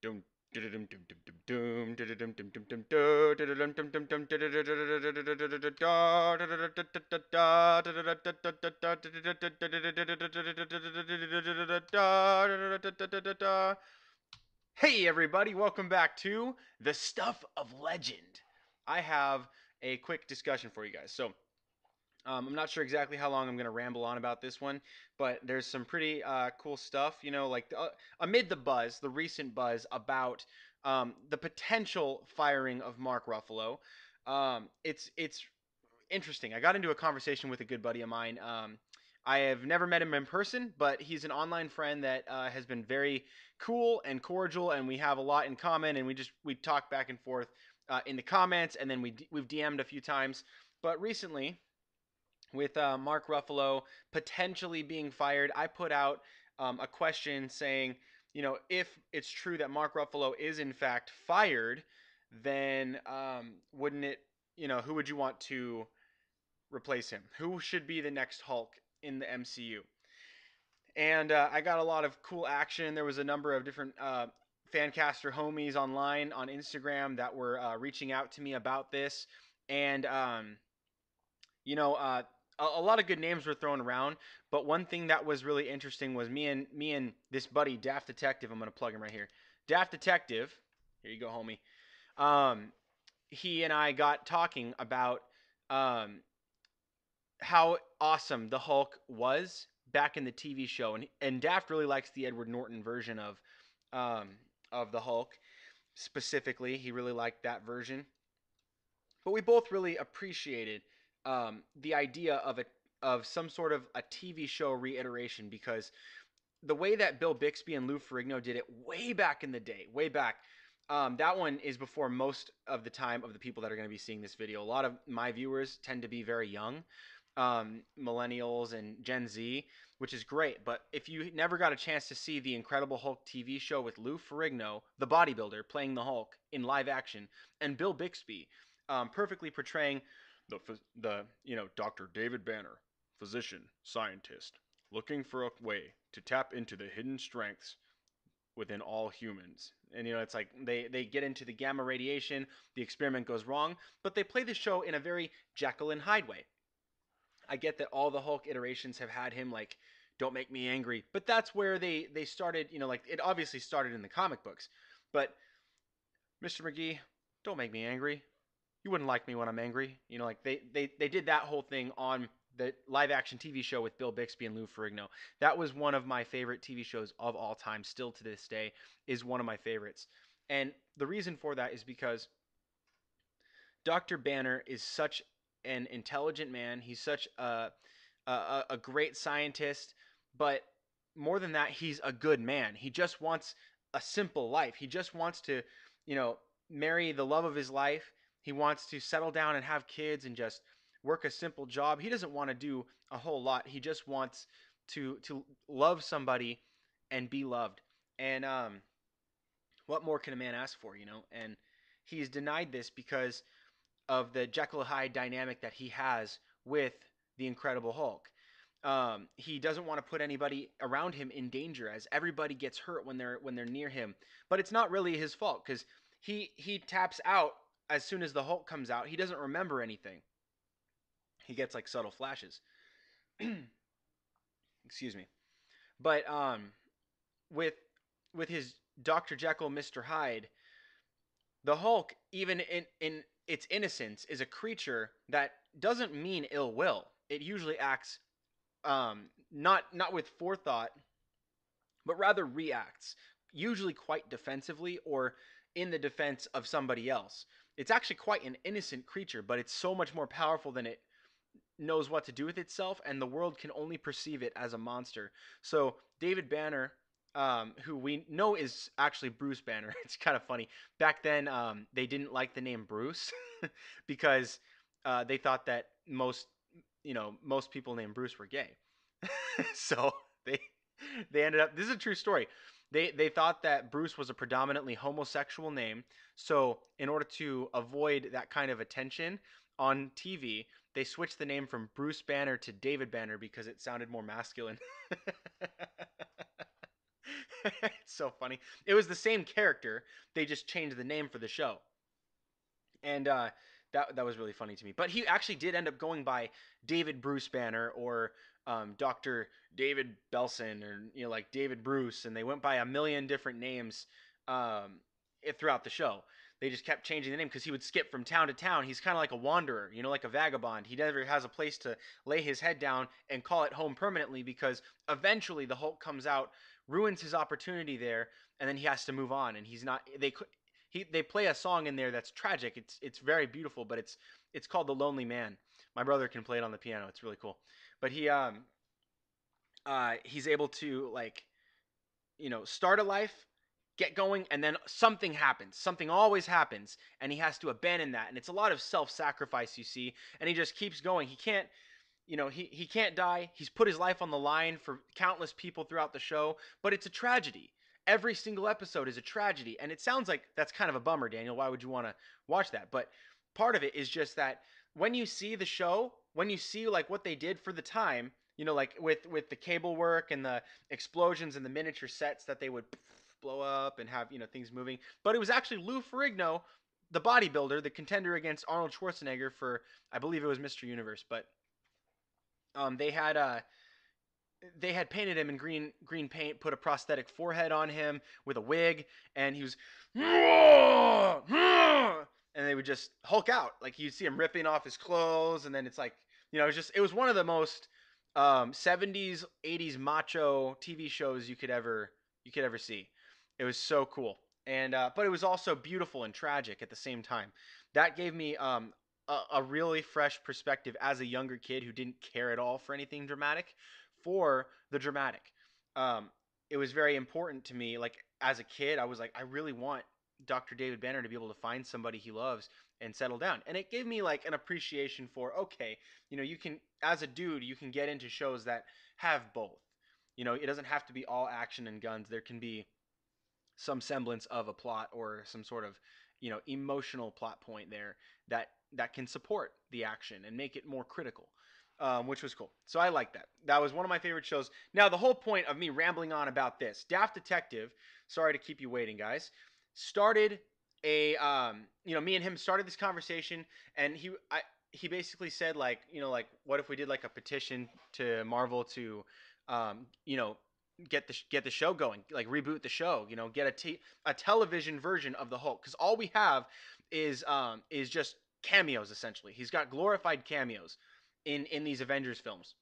Dum dum dum dum dum dum dum dum dum dum dum dum Hey everybody, welcome back to the Stuff of Legend. I have a quick discussion for you guys. I'm not sure exactly how long I'm going to ramble on about this one, but there's some pretty cool stuff, like amid the buzz, the recent buzz about the potential firing of Mark Ruffalo. It's interesting. I got into a conversation with a good buddy of mine. I have never met him in person, but he's an online friend that has been very cool and cordial, and we have a lot in common. And we talk back and forth in the comments, and then we've DM'd a few times. But recently, with Mark Ruffalo potentially being fired, I put out a question saying, if it's true that Mark Ruffalo is in fact fired, then wouldn't it, who would you want to replace him? Who should be the next Hulk in the MCU? And I got a lot of cool action. There was a number of different fancaster homies online on Instagram that were reaching out to me about this, and you know, a lot of good names were thrown around, but one thing that was really interesting was me and this buddy Daft Detective. I'm gonna plug him right here. Daft Detective, here you go, homie. Um, he and I got talking about um, how awesome the Hulk was back in the TV show, and Daft really likes the Edward Norton version um, of the Hulk specifically. He really liked that version, but we both really appreciated the idea of some sort of a TV show reiteration, because the way that Bill Bixby and Lou Ferrigno did it way back in the day, way back, that one is before most of the time of the people that are going to be seeing this video. A lot of my viewers tend to be very young, millennials and Gen Z, which is great. But if you never got a chance to see the Incredible Hulk TV show with Lou Ferrigno, the bodybuilder, playing the Hulk in live action, and Bill Bixby perfectly portraying the Dr. David Banner, physician, scientist, looking for a way to tap into the hidden strengths within all humans. And it's like they get into the gamma radiation, the experiment goes wrong, but they play the show in a very Jekyll and Hyde way. I get that all the Hulk iterations have had him like, don't make me angry, but that's where they started. Like it obviously started in the comic books, but Mr. McGee, don't make me angry. You wouldn't like me when I'm angry. Like they did that whole thing on the live action TV show with Bill Bixby and Lou Ferrigno. That was one of my favorite TV shows of all time. Still to this day is one of my favorites. And the reason for that is because Dr. Banner is such an intelligent man. He's such a great scientist, but more than that, he's a good man. He just wants a simple life. He just wants to, marry the love of his life. He wants to settle down and have kids and just work a simple job. He doesn't want to do a whole lot. He just wants to love somebody and be loved. And what more can a man ask for, And he's denied this because of the Jekyll and Hyde dynamic that he has with the Incredible Hulk. He doesn't want to put anybody around him in danger, as everybody gets hurt when they're near him. But it's not really his fault, because he taps out as soon as the Hulk comes out. He doesn't remember anything. He gets like subtle flashes. Excuse me. But with his Dr. Jekyll, Mr. Hyde, the Hulk, even in its innocence, is a creature that doesn't mean ill will. It usually acts not with forethought, but rather reacts, usually quite defensively or in the defense of somebody else. It's actually quite an innocent creature, but it's so much more powerful than it knows what to do with itself, and the world can only perceive it as a monster. So David Banner, who we know is actually Bruce Banner. It's kind of funny. Back then, they didn't like the name Bruce because they thought that most people named Bruce were gay. So they ended up. This is a true story. They thought that Bruce was a predominantly homosexual name. So in order to avoid that kind of attention on TV, they switched the name from Bruce Banner to David Banner because it sounded more masculine. It's so funny. It was the same character. They just changed the name for the show, and that was really funny to me. But he actually did end up going by David Bruce Banner or Doctor David Belson or like David Bruce, and they went by a million different names throughout the show. They just kept changing the name because he would skip from town to town. He's kind of like a wanderer, like a vagabond. He never has a place to lay his head down and call it home permanently because eventually the Hulk comes out, ruins his opportunity there, and then he has to move on. And he's not. They play a song in there that's tragic. It's very beautiful, but it's called "The Lonely Man." My brother can play it on the piano. It's really cool. But he's able to start a life, get going, and then something happens. Something always happens, and he has to abandon that. And it's a lot of self-sacrifice, you see. And he just keeps going. He can't. He can't die. He's put his life on the line for countless people throughout the show, but it's a tragedy. Every single episode is a tragedy, and it sounds like that's kind of a bummer, Daniel. Why would you want to watch that? But part of it is just that when you see the show, when you see what they did for the time, like with the cable work and the explosions and the miniature sets that they would blow up and have things moving, but it was actually Lou Ferrigno, the bodybuilder, the contender against Arnold Schwarzenegger for, I believe it was Mr. Universe, but they had painted him in green paint, put a prosthetic forehead on him with a wig, and he was, and they would just Hulk out. Like you'd see him ripping off his clothes, and then it's like, it was one of the most 70s, 80s macho TV shows you could ever see. It was so cool, and but it was also beautiful and tragic at the same time. That gave me a really fresh perspective as a younger kid who didn't care at all for anything dramatic. For the dramatic, it was very important to me. Like as a kid, I was like, I really want Dr. David Banner to be able to find somebody he loves and settle down. And it gave me an appreciation for, okay, you can, as a dude, you can get into shows that have both. It doesn't have to be all action and guns. There can be some semblance of a plot or some sort of emotional plot point there that can support the action and make it more critical. Which was cool. So I like that. That was one of my favorite shows. Now, the whole point of me rambling on about this, Daft Detective, sorry to keep you waiting, guys, started me and him started this conversation, and he basically said, what if we did a petition to Marvel to, get the show going, reboot the show, get a television version of the Hulk, because all we have is just cameos, essentially. He's got glorified cameos in these Avengers films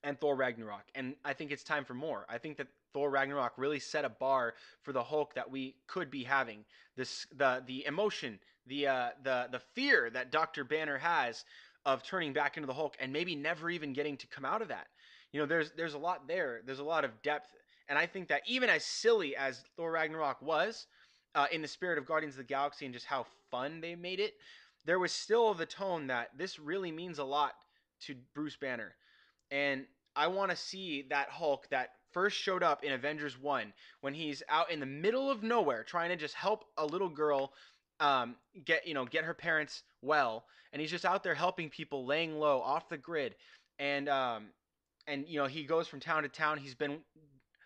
and Thor Ragnarok, and I think it's time for more. I think that Thor Ragnarok really set a bar for the Hulk that we could be having. The emotion, the fear that Dr. Banner has of turning back into the Hulk and maybe never even getting to come out of that. There's a lot there. There's a lot of depth, and I think that even as silly as Thor Ragnarok was, in the spirit of Guardians of the Galaxy and just how fun they made it, there was still the tone that this really means a lot to Bruce Banner. And I want to see that Hulk that first showed up in Avengers 1 when he's out in the middle of nowhere trying to just help a little girl get her parents well, and he's just out there helping people, laying low off the grid. And he goes from town to town. He's been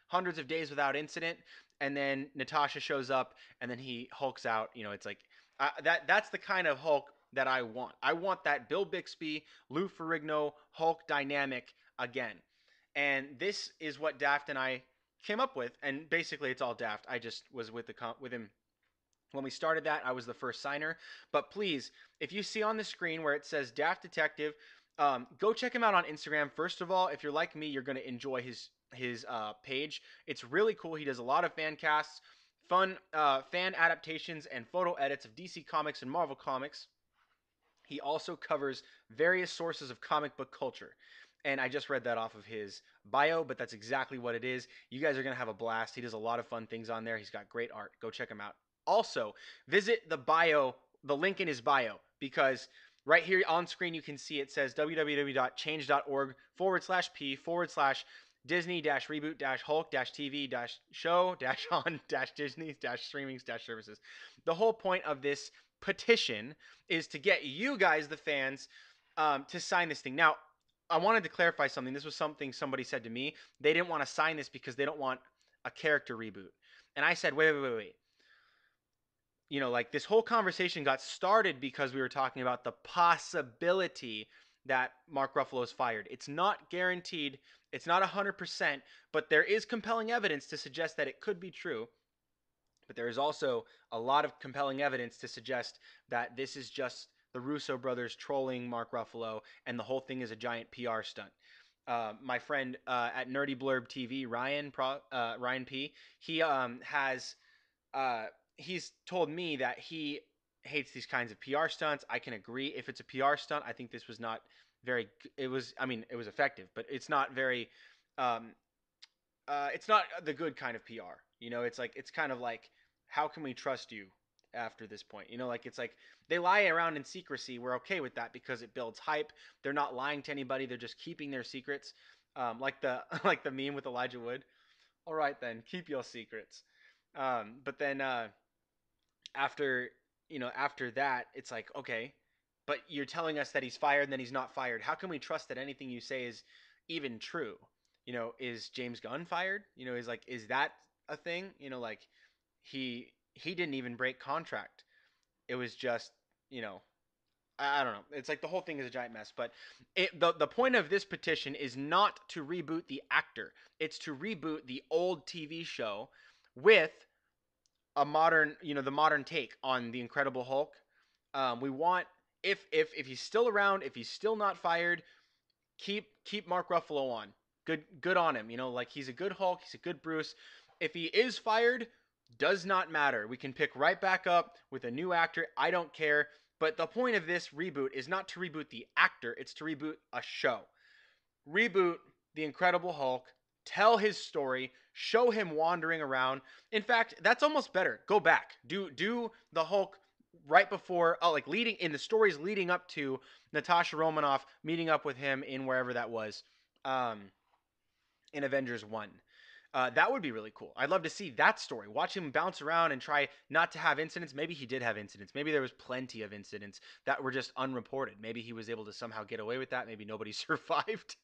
hundreds of days without incident, and then Natasha shows up, and then he hulks out. It's like that's the kind of Hulk that I want. I want that Bill Bixby, Lou Ferrigno Hulk dynamic again. And this is what Daft and I came up with. And basically, it's all Daft. I just was with him when we started that. I was the first signer. But please, if you see on the screen where it says Daft Detective, go check him out on Instagram. First of all, if you're like me, you're going to enjoy his page. It's really cool. He does a lot of fan casts, fun fan adaptations, and photo edits of DC Comics and Marvel Comics. He also covers various sources of comic book culture. And I just read that off of his bio, but that's exactly what it is. You guys are going to have a blast. He does a lot of fun things on there. He's got great art. Go check him out. Also, visit the link in his bio, because right here on screen you can see it says www.change.org/P/Disney-reboot-Hulk-TV-show-on-Disney-streaming-services. The whole point of this petition is to get you guys, the fans, to sign this thing. Now, I wanted to clarify something. This was something somebody said to me. They didn't want to sign this because they don't want a character reboot. And I said, wait. You know, like this whole conversation got started because we were talking about the possibility that Mark Ruffalo is fired. It's not guaranteed. It's not 100%, but there is compelling evidence to suggest that it could be true. But there is also a lot of compelling evidence to suggest that this is just the Russo brothers trolling Mark Ruffalo, and the whole thing is a giant PR stunt. My friend at Nerdy Blurb TV, Ryan P, he he's told me that he hates these kinds of PR stunts. I can agree. If it's a PR stunt, I think this was not very. It was. I mean, it was effective, but it's not very. It's not the good kind of PR. You know, it's kind of like, how can we trust you after this point? You know, like it's like they lie around in secrecy. We're okay with that because it builds hype. They're not lying to anybody. They're just keeping their secrets. Like the like the meme with Elijah Wood. All right then, keep your secrets. But then after after that, it's like, okay, but you're telling us that he's fired and then he's not fired. How can we trust that anything you say is even true? You know, is James Gunn fired? You know, is that a thing? You know, like he didn't even break contract. It was just, you know, I don't know. It's like the whole thing is a giant mess. But the point of this petition is not to reboot the actor. It's to reboot the old TV show with a modern, you know, the modern take on the Incredible Hulk. We want, if he's still around, if he's still not fired, keep Mark Ruffalo on. Good on him. You know, like he's a good Hulk, he's a good Bruce. If he is fired, does not matter. We can pick right back up with a new actor. I don't care. But the point of this reboot is not to reboot the actor, it's to reboot a show. Reboot the Incredible Hulk, tell his story, show him wandering around. In fact, that's almost better. Go back. Do the Hulk right before, like leading in the stories leading up to Natasha Romanoff meeting up with him in wherever that was, in Avengers 1. That would be really cool. I'd love to see that story. Watch him bounce around and try not to have incidents. Maybe he did have incidents. Maybe there was plenty of incidents that were just unreported. Maybe he was able to somehow get away with that. Maybe nobody survived.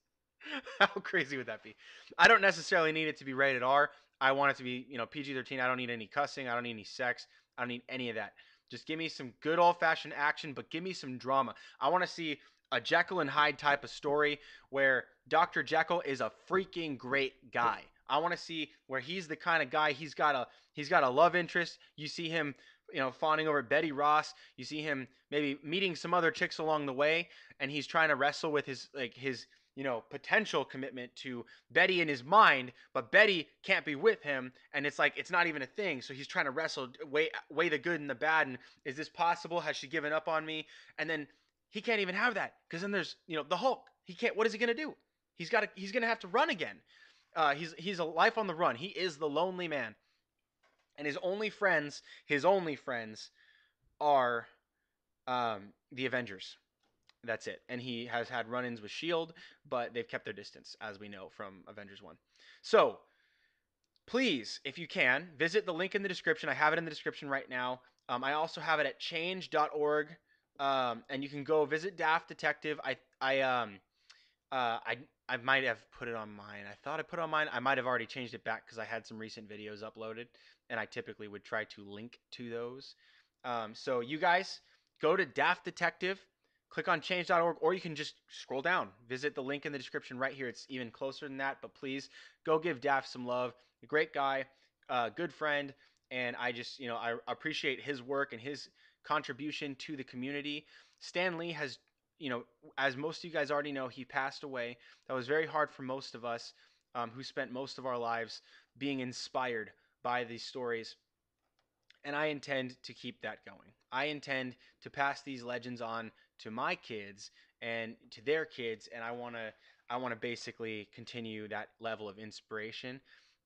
How crazy would that be? I don't necessarily need it to be rated R. I want it to be, you know, PG-13. I don't need any cussing. I don't need any sex. I don't need any of that. Just give me some good old-fashioned action, but give me some drama. I want to see a Jekyll and Hyde type of story where Dr. Jekyll is a freaking great guy. I want to see where he's the kind of guy, he's got a love interest. You see him, you know, fawning over Betty Ross. You see him maybe meeting some other chicks along the way, and he's trying to wrestle with his you know, potential commitment to Betty in his mind, but Betty can't be with him, and it's like it's not even a thing. So he's trying to wrestle, weigh the good and the bad, and is this possible? Has she given up on me? And then he can't even have that because then there's, you know, the Hulk. He can't. What is he gonna do? He's gonna have to run again. He's a life on the run. He is the lonely man, and his only friends are the Avengers. That's it. And he has had run-ins with S.H.I.E.L.D., but they've kept their distance, as we know from Avengers 1. So, please, if you can, visit the link in the description. I have it in the description right now. I also have it at change.org, and you can go visit Daft Detective. I might have put it on mine. I thought I put it on mine. I might have already changed it back because I had some recent videos uploaded, and I typically would try to link to those. So you guys, go to Daft Detective. Click on change.org, or you can just scroll down. Visit the link in the description right here. It's even closer than that, but please go give Daft some love. A great guy, good friend, and I just, you know, I appreciate his work and his contribution to the community. Stan Lee has, you know, as most of you guys already know, he passed away. That was very hard for most of us who spent most of our lives being inspired by these stories. And I intend to keep that going. I intend to pass these legends on to my kids and to their kids, and I want to basically continue that level of inspiration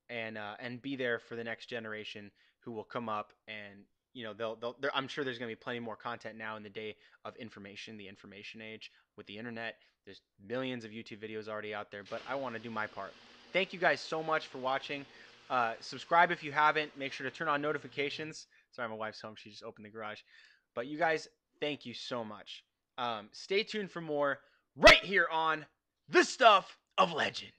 and be there for the next generation who will come up, and you know I'm sure there's going to be plenty more content now in the day of information, the information age with the internet. There's millions of YouTube videos already out there, but I want to do my part. Thank you guys so much for watching. Subscribe if you haven't. Make sure to turn on notifications. Sorry, my wife's home. She just opened the garage. But you guys, thank you so much. Stay tuned for more right here on The Stuff of Legend.